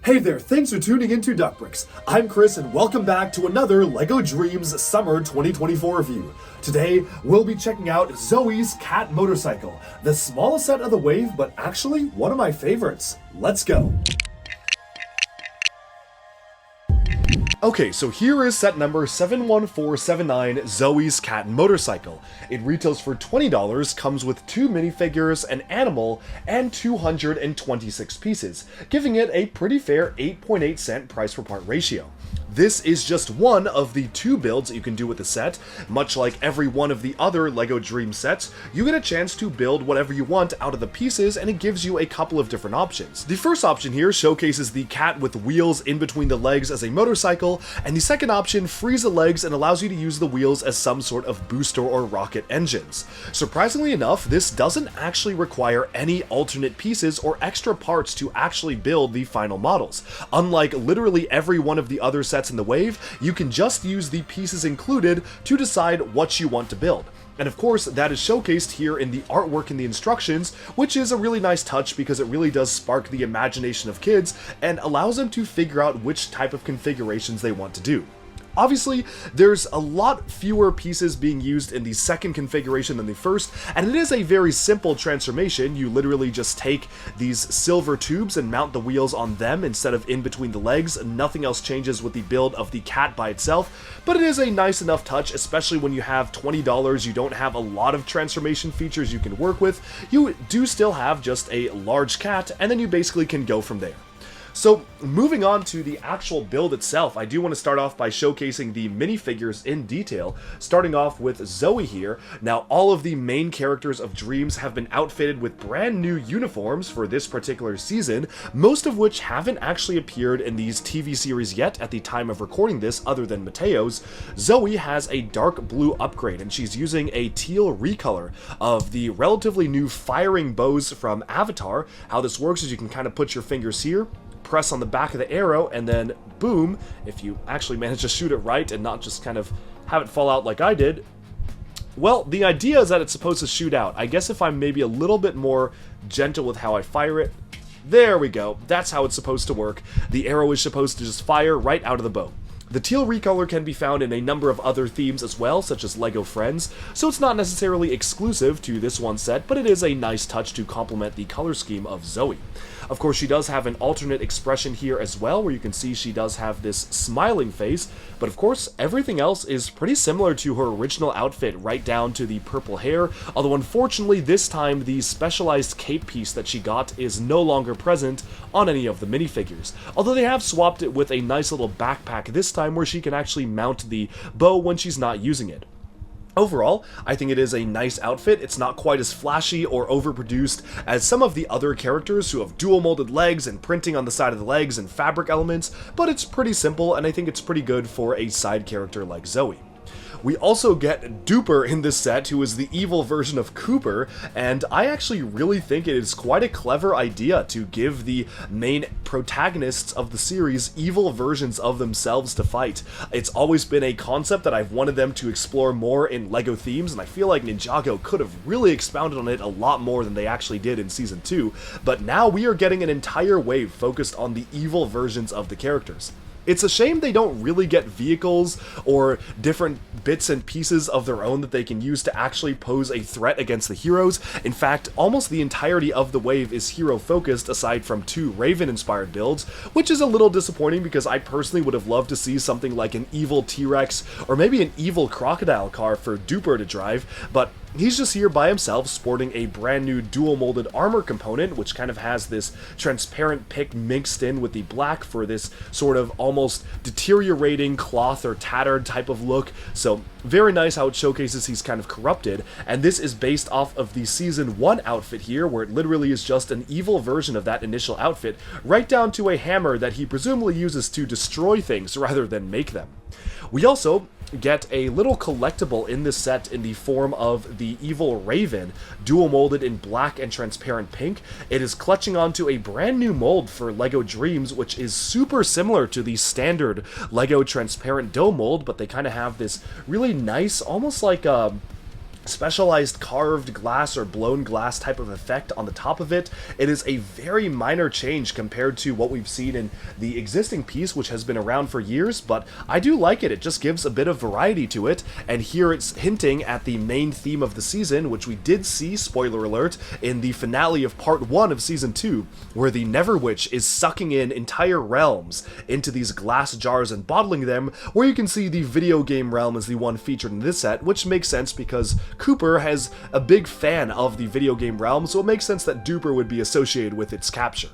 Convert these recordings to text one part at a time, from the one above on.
Hey there, thanks for tuning into Duckbricks. I'm Chris and welcome back to another LEGO Dreamzzz Summer 2024 review. Today, we'll be checking out Zoey's cat motorcycle, the smallest set of the wave, but actually one of my favorites. Let's go. Okay, so here is set number 71479, Zoey's cat motorcycle. It retails for $20, comes with 2 minifigures, an animal, and 226 pieces, giving it a pretty fair 8.8 cent price per part ratio. This is just one of the 2 builds that you can do with the set. Much like every one of the other LEGO Dream sets, you get a chance to build whatever you want out of the pieces, and it gives you a couple of different options. The first option here showcases the cat with wheels in between the legs as a motorcycle, and the second option frees the legs and allows you to use the wheels as some sort of booster or rocket engines. Surprisingly enough, this doesn't actually require any alternate pieces or extra parts to actually build the final models. Unlike literally every one of the other sets in the wave, you can just use the pieces included to decide what you want to build. And of course, that is showcased here in the artwork and the instructions, which is a really nice touch because it really does spark the imagination of kids and allows them to figure out which type of configurations they want to do. Obviously, there's a lot fewer pieces being used in the second configuration than the first, and it is a very simple transformation. You literally just take these silver tubes and mount the wheels on them instead of in between the legs. Nothing else changes with the build of the cat by itself, but it is a nice enough touch, especially when you have $20, you don't have a lot of transformation features you can work with. You do still have just a large cat, and then you basically can go from there. So, moving on to the actual build itself, I do want to start off by showcasing the minifigures in detail, starting off with Zoey here. Now, all of the main characters of Dreamzzz have been outfitted with brand new uniforms for this particular season, most of which haven't actually appeared in these TV series yet at the time of recording this, other than Mateo's. Zoey has a dark blue upgrade, and she's using a teal recolor of the relatively new firing bows from Avatar. How this works is you can kind of put your fingers here, press on the back of the arrow, and then boom, if you actually manage to shoot it right and not just kind of have it fall out like I did. Well, the idea is that it's supposed to shoot out. I guess if I'm maybe a little bit more gentle with how I fire it, there we go, that's how it's supposed to work. The arrow is supposed to just fire right out of the bow. The teal recolor can be found in a number of other themes as well, such as LEGO Friends, so it's not necessarily exclusive to this one set, but it is a nice touch to complement the color scheme of Zoey. Of course, she does have an alternate expression here as well, where you can see she does have this smiling face, but of course, everything else is pretty similar to her original outfit, right down to the purple hair, although unfortunately this time the specialized cape piece that she got is no longer present on any of the minifigures, although they have swapped it with a nice little backpack this time where she can actually mount the bow when she's not using it. Overall, I think it is a nice outfit. It's not quite as flashy or overproduced as some of the other characters who have dual molded legs and printing on the side of the legs and fabric elements, but it's pretty simple and I think it's pretty good for a side character like Zoey. We also get Duper in this set, who is the evil version of Cooper, and I actually really think it is quite a clever idea to give the main protagonists of the series evil versions of themselves to fight. It's always been a concept that I've wanted them to explore more in LEGO themes, and I feel like Ninjago could have really expounded on it a lot more than they actually did in Season 2, but now we are getting an entire wave focused on the evil versions of the characters. It's a shame they don't really get vehicles or different bits and pieces of their own that they can use to actually pose a threat against the heroes. In fact, almost the entirety of the wave is hero-focused aside from 2 Raven-inspired builds, which is a little disappointing because I personally would have loved to see something like an evil T-Rex or maybe an evil crocodile car for Duper to drive, but he's just here by himself sporting a brand new dual molded armor component, which kind of has this transparent pick mixed in with the black for this sort of almost deteriorating cloth or tattered type of look. So very nice how it showcases he's kind of corrupted, and this is based off of the Season 1 outfit here, where it literally is just an evil version of that initial outfit, right down to a hammer that he presumably uses to destroy things rather than make them. We also get a little collectible in this set in the form of the evil Raven, dual molded in black and transparent pink. It is clutching onto a brand new mold for LEGO Dreamzzz, which is super similar to the standard LEGO transparent dome mold, but they kind of have this really nice, almost like a specialized carved glass or blown glass type of effect on the top of it. It is a very minor change compared to what we've seen in the existing piece, which has been around for years, but I do like it. It just gives a bit of variety to it, and here it's hinting at the main theme of the season, which we did see, spoiler alert, in the finale of part 1 of season 2, where the Neverwitch is sucking in entire realms into these glass jars and bottling them, where you can see the video game realm is the one featured in this set, which makes sense because Cooper has a big fan of the video game realm, so it makes sense that Duper would be associated with its capture.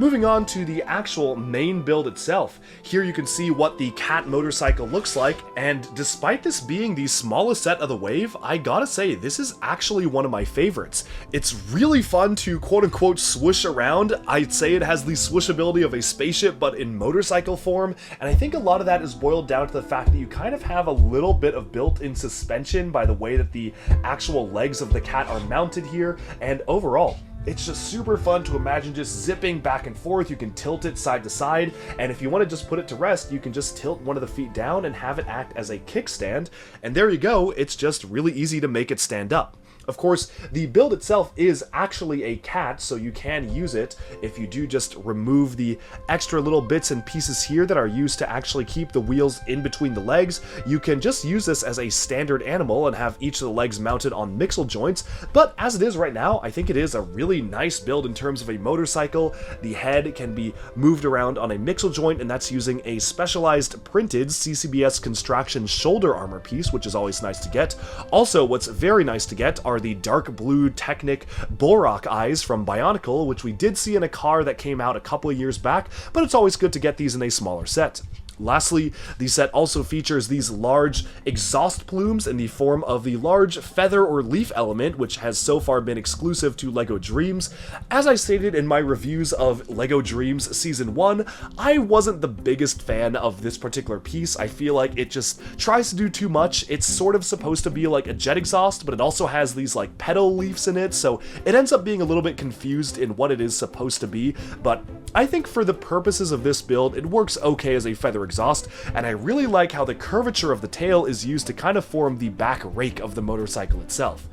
Moving on to the actual main build itself, here you can see what the cat motorcycle looks like, and despite this being the smallest set of the wave, I gotta say, this is actually one of my favorites. It's really fun to quote-unquote swoosh around. I'd say it has the swooshability of a spaceship, but in motorcycle form, and I think a lot of that is boiled down to the fact that you kind of have a little bit of built-in suspension by the way that the actual legs of the cat are mounted here, and overall, it's just super fun to imagine just zipping back and forth. You can tilt it side to side, and if you want to just put it to rest, you can just tilt one of the feet down and have it act as a kickstand, and there you go, it's just really easy to make it stand up. Of course, the build itself is actually a cat, so you can use it if you do just remove the extra little bits and pieces here that are used to actually keep the wheels in between the legs. You can just use this as a standard animal and have each of the legs mounted on mixel joints, but as it is right now, I think it is a really nice build in terms of a motorcycle. The head can be moved around on a mixel joint, and that's using a specialized printed CCBS Construction shoulder armor piece, which is always nice to get. Also, what's very nice to get are the dark blue Technic Bullrock eyes from Bionicle, which we did see in a car that came out a couple of years back, but it's always good to get these in a smaller set. Lastly, the set also features these large exhaust plumes in the form of the large feather or leaf element, which has so far been exclusive to LEGO Dreamzzz. As I stated in my reviews of LEGO Dreamzzz Season 1, I wasn't the biggest fan of this particular piece. I feel like it just tries to do too much. It's sort of supposed to be like a jet exhaust, but it also has these like petal leaves in it, so it ends up being a little bit confused in what it is supposed to be, but I think for the purposes of this build, it works okay as a feather exhaust, and I really like how the curvature of the tail is used to kind of form the back rake of the motorcycle itself.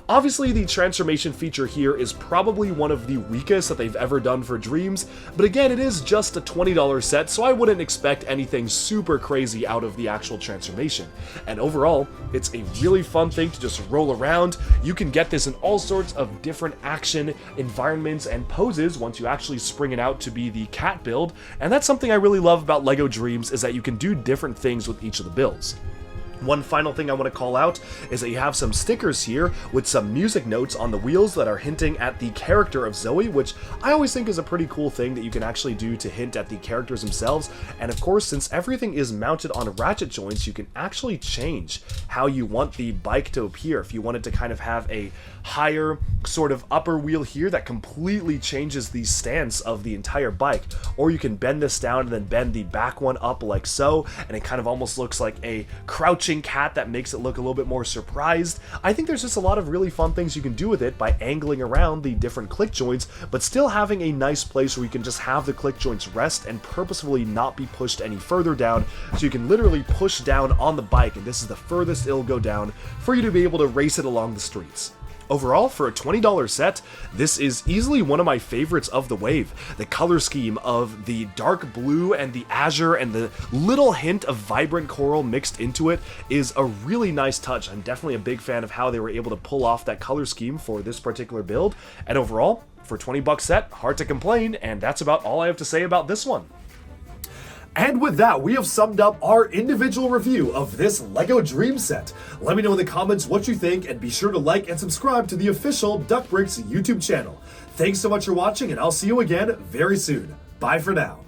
Obviously, the transformation feature here is probably one of the weakest that they've ever done for Dreamzzz, but again, it is just a $20 set, so I wouldn't expect anything super crazy out of the actual transformation. And overall, it's a really fun thing to just roll around. You can get this in all sorts of different action environments and poses once you actually spring it out to be the cat build, and that's something I really love about LEGO Dreamzzz, is that you can do different things with each of the builds. One final thing I want to call out is that you have some stickers here with some music notes on the wheels that are hinting at the character of Zoey, which I always think is a pretty cool thing that you can actually do to hint at the characters themselves. And of course, since everything is mounted on ratchet joints, you can actually change how you want the bike to appear. If you wanted to kind of have a higher sort of upper wheel here that completely changes the stance of the entire bike, or you can bend this down and then bend the back one up like so, and it kind of almost looks like a crouching cat that makes it look a little bit more surprised. I think there's just a lot of really fun things you can do with it by angling around the different click joints, but still having a nice place where you can just have the click joints rest and purposefully not be pushed any further down, so you can literally push down on the bike, and this is the furthest it'll go down for you to be able to race it along the streets. Overall, for a $20 set, this is easily one of my favorites of the wave. The color scheme of the dark blue and the azure and the little hint of vibrant coral mixed into it is a really nice touch. I'm definitely a big fan of how they were able to pull off that color scheme for this particular build. And overall, for a $20 set, hard to complain, and that's about all I have to say about this one. And with that, we have summed up our individual review of this LEGO Dreamzzz set. Let me know in the comments what you think, and be sure to like and subscribe to the official Duck Bricks YouTube channel. Thanks so much for watching, and I'll see you again very soon. Bye for now.